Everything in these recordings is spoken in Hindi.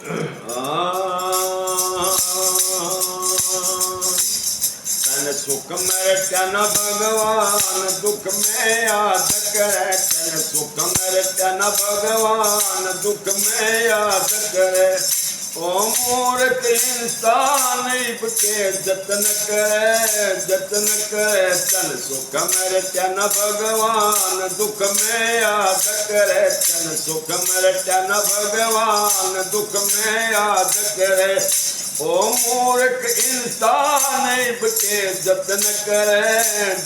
तन सुख मरत्या न भगवान दुख में याद करे। तन सुख मरत्या न भगवान दुख में याद करे। ओ मूर्ख इंसान के जतन करे जतन करे। तन सुख मरत्या न भगवान दुख में याद करे। तन सुख मरत्या न भगवान दुख में याद करे। ओ मूर्ख इंसान के जतन करे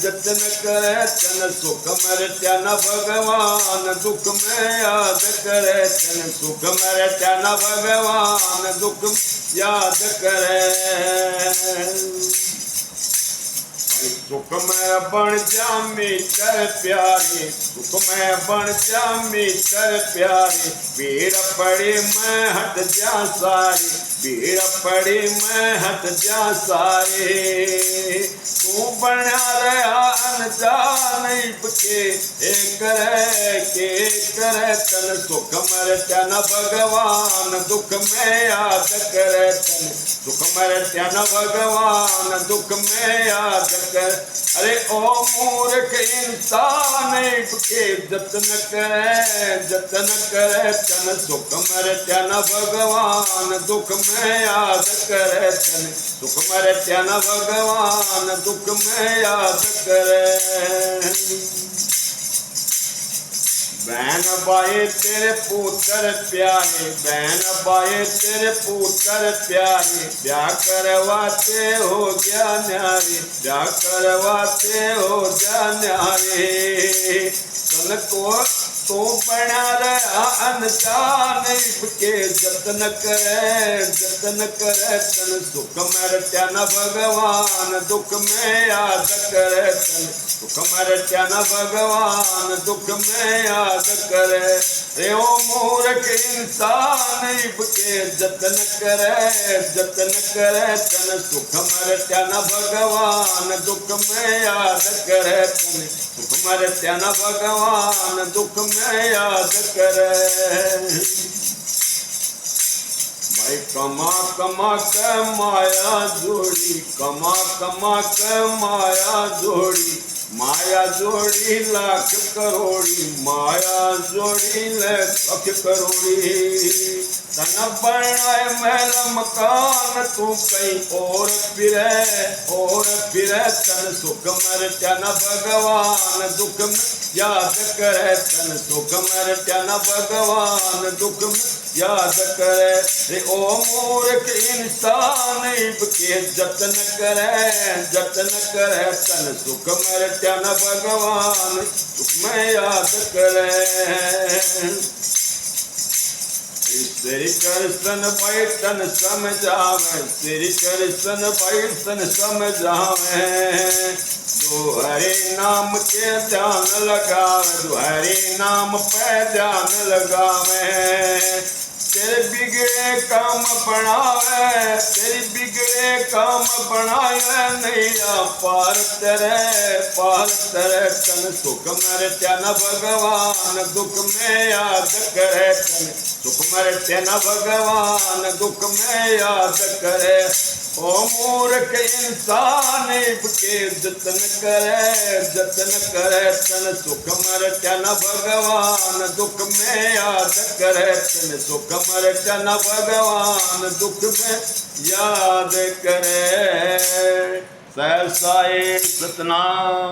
जतन करे। तन सुख मरत्या न भगवान दुख में याद करे। तन सुख मरत्या न भगवान दुख याद करे। सुख में बन जा मित्र प्यारी। सुख में बन जा मित्र प्यारी। भीड़ पड़ी मैं हट जा सारी। भीड़ पड़ी मैं हट जा सारी। तू बना रहा अनजान के करे। तन सुख मरत्या न भगवान दुख में याद करे। तन सुख मरत्या न भगवान दुख में याद करे। अरे ओ मूर्ख इंसान के जतन करे जतन करे। तन सुख मरत्या न भगवान दुख में याद करे। तन सुख मरत्या न भगवान दुख में याद करे। बहन बाए तेरे पुत्र प्यारे। बहन बाए तेरे पुत्र प्यारे। ब्याह करवाते हो जा न्यारे। ब्याह करवाते हो जा न्यारे। तन को तो बना रहा अनजान के जतन करे जतन करे। तन सुख मरत्या न भगवान दुख में याद करे। तन सुख मरत्या न भगवान दुख में याद करे। रे ओ मूर्ख इंसान के जतन करे जतन करे। तन सुख मरत्या न भगवान दुख में याद करे। तन सुख मरत्या न भगवान दुख में याद करे। भाई कमा कमा के माया जोड़ी। कमा कमा के माया जोड़ी। माया जोड़ी लाख करोड़ी। माया जोड़ी लाख करोड़ी। तन बनाए महल मकान तू कहीं और फिरे। तन सुख मरत्या न भगवान दुख में याद करे। तन सुख मरत्या न भगवान दुख में याद करे। रे ओ मूर्ख इंसान के जतन करे जतन करे। तन सुख मरत्या न भगवान दुख में याद करे। श्री कृष्ण बैठन समझावे। श्री कृष्ण बैठन समझावे। जो हरे नाम के ध्यान लगावे। जो हरे नाम पे ध्यान लगावे। तेरे बिगड़े काम बनावे। तेरी बिगड़े काम बनावे। नैया पार तेरे तन सुख मरत्या न भगवान दुख में याद करे। तन सुख मरत्या न भगवान दुख में याद करे। ओ मूर्ख इंसान के जतन करे जतन करे। तन सुख मरत्या न भगवान दुख में याद करे। तन सुख मरत्या न भगवान दुख में याद करे। सहसा सतनाम।